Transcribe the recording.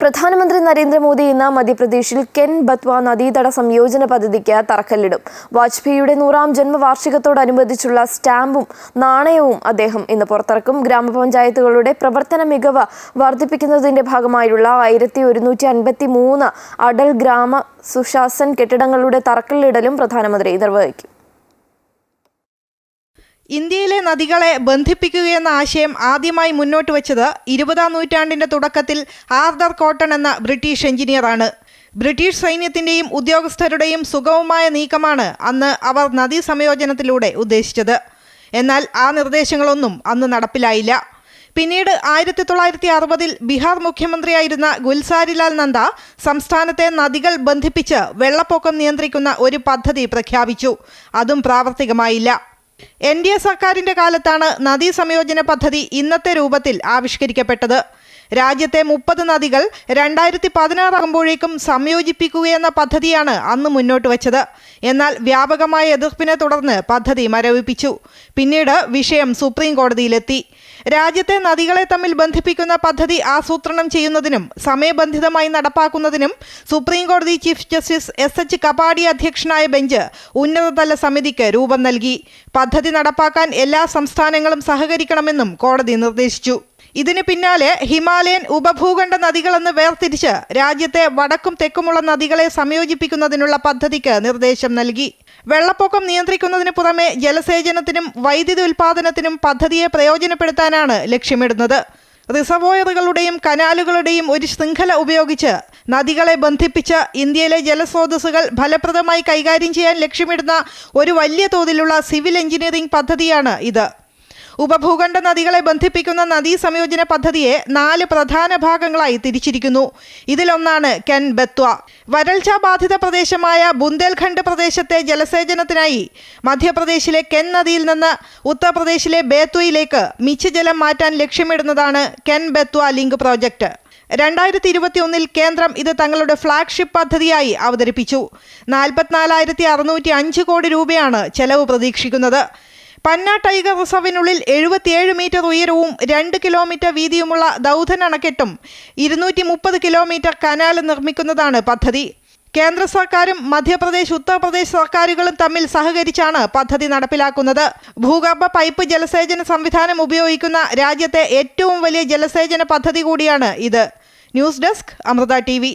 പ്രധാനമന്ത്രി നരേന്ദ്രമോദി ഇന്ന് മധ്യപ്രദേശിൽ കെൻ ബത്വ നദീതട സംയോജന പദ്ധതിക്ക് തറക്കല്ലിടും. വാജ്പേയിയുടെ 100ാം ജന്മവാർഷികത്തോടനുബന്ധിച്ചുള്ള സ്റ്റാമ്പും നാണയവും അദ്ദേഹം ഇന്ന് പുറത്തിറക്കും. ഗ്രാമപഞ്ചായത്തുകളുടെ പ്രവർത്തന മികവ് വർദ്ധിപ്പിക്കുന്നതിന്റെ ഭാഗമായുള്ള 1153 അടൽ ഗ്രാമ സുശാസൻ കെട്ടിടങ്ങളുടെ തറക്കല്ലിടലും പ്രധാനമന്ത്രി നിർവഹിക്കും. ഇന്ത്യയിലെ നദികളെ ബന്ധിപ്പിക്കുകയെന്ന ആശയം ആദ്യമായി മുന്നോട്ട് വച്ചത് 20ാം നൂറ്റാണ്ടിന്റെ തുടക്കത്തിൽ ആർതർ കോട്ടൺ എന്ന ബ്രിട്ടീഷ് എഞ്ചിനീയറാണ്. ബ്രിട്ടീഷ് സൈന്യത്തിന്റെയും ഉദ്യോഗസ്ഥരുടെയും സുഗമമായ നീക്കമാണ് അന്ന് അവർ നദീ സംയോജനത്തിലൂടെ ഉദ്ദേശിച്ചത്. എന്നാൽ ആ നിർദ്ദേശങ്ങളൊന്നും അന്ന് നടപ്പിലായില്ല. പിന്നീട് 1960-ൽ ബീഹാർ മുഖ്യമന്ത്രിയായിരുന്ന ഗുൽസാരിലാൽ നന്ദ സംസ്ഥാനത്തെ നദികൾ ബന്ധിപ്പിച്ച് വെള്ളപ്പൊക്കം നിയന്ത്രിക്കുന്ന ഒരു പദ്ധതി പ്രഖ്യാപിച്ചു. അതും പ്രാവർത്തികമായില്ല. NDA സർക്കാരിന്റെ കാലത്താണ് നദീ സംയോജന പദ്ധതി ഇന്നത്തെ രൂപത്തിൽ ആവിഷ്കരിക്കപ്പെട്ടത്. രാജ്യത്തെ 30 നദികൾ 2016 ആകുമ്പോഴേക്കും സംയോജിപ്പിക്കുകയെന്ന പദ്ധതിയാണ് അന്ന് മുന്നോട്ട് വച്ചത്. എന്നാൽ വ്യാപകമായ എതിർപ്പിനെ തുടർന്ന് പദ്ധതി മരവിപ്പിച്ചു. പിന്നീട് വിഷയം സുപ്രീം കോടതിയിലെത്തി. രാജ്യത്തെ നദികളെ തമ്മിൽ ബന്ധിപ്പിക്കുന്ന പദ്ധതി ആസൂത്രണം ചെയ്യുന്നതിനും സമയബന്ധിതമായി നടപ്പാക്കുന്നതിനും സുപ്രീം കോടതി ചീഫ് ജസ്റ്റിസ് SH കപാടി അധ്യക്ഷനായ ബെഞ്ച് ഉന്നതതല സമിതിക്ക് രൂപം നൽകി. പദ്ധതി നടപ്പാക്കാൻ എല്ലാ സംസ്ഥാനങ്ങളും സഹകരിക്കണമെന്നും കോടതി നിർദ്ദേശിച്ചു. ഇതിന് പിന്നാലെ ഹിമാലയൻ ഉപഭൂഖണ്ഡ നദികളെന്ന് വേർതിരിച്ച് രാജ്യത്തെ വടക്കും തെക്കുമുള്ള നദികളെ സംയോജിപ്പിക്കുന്നതിനുള്ള പദ്ധതിക്ക് നിർദ്ദേശം നൽകി. വെള്ളപ്പൊക്കം നിയന്ത്രിക്കുന്നതിന് പുറമെ ജലസേചനത്തിനും വൈദ്യുതി ഉൽപാദനത്തിനും പദ്ധതിയെ പ്രയോജനപ്പെടുത്താനാണ് ലക്ഷ്യമിടുന്നത്. റിസർവോയറുകളുടെയും കനാലുകളുടെയും ഒരു ശൃംഖല ഉപയോഗിച്ച് നദികളെ ബന്ധിപ്പിച്ച് ഇന്ത്യയിലെ ജലസ്രോതസ്സുകൾ ഫലപ്രദമായി കൈകാര്യം ചെയ്യാൻ ലക്ഷ്യമിടുന്ന ഒരു വലിയ തോതിലുള്ള സിവിൽ എഞ്ചിനീയറിംഗ് പദ്ധതിയാണ് ഇത്. ഉപഭൂഖണ്ഡ നദികളെ ബന്ധിപ്പിക്കുന്ന നദീ സംയോജന പദ്ധതിയെ 4 പ്രധാന ഭാഗങ്ങളായി തിരിച്ചിരിക്കുന്നു. ഇതിലൊന്നാണ് കെൻ ബത്വ. വരൾച്ചാ ബാധിത പ്രദേശമായ ബുന്ദേൽഖണ്ഡ് പ്രദേശത്തെ ജലസേചനത്തിനായി മധ്യപ്രദേശിലെ കെൻ നദിയിൽ നിന്ന് ഉത്തർപ്രദേശിലെ ബേത്വയിലേക്ക് മിച്ചജലം മാറ്റാൻ ലക്ഷ്യമിടുന്നതാണ് കെൻ ബത്വ ലിങ്ക് പ്രോജക്റ്റ്. 2021-ൽ കേന്ദ്രം ഇത് തങ്ങളുടെ ഫ്ളാഗ്ഷിപ്പ് പദ്ധതിയായി അവതരിപ്പിച്ചു. 44,605 കോടി രൂപയാണ് ചെലവ് പ്രതീക്ഷിക്കുന്നത്. പന്ന ടൈഗർ റിസർവിനുള്ളിൽ 77 മീറ്റർ ഉയരവും 2 കിലോമീറ്റർ വീതിയുമുള്ള ദൗധൻ അണക്കെട്ടും 230 കിലോമീറ്റർ കനാൽ നിർമ്മിക്കുന്നതാണ് പദ്ധതി. കേന്ദ്ര സർക്കാരും മധ്യപ്രദേശ് ഉത്തർപ്രദേശ് സർക്കാരുകളും തമ്മിൽ സഹകരിച്ചാണ് പദ്ധതി നടപ്പിലാക്കുന്നത്. ഭൂഗർഭ പൈപ്പ് ജലസേചന സംവിധാനം ഉപയോഗിക്കുന്ന രാജ്യത്തെ ഏറ്റവും വലിയ ജലസേചന പദ്ധതി കൂടിയാണ് ഇത്. News desk, Amrita TV.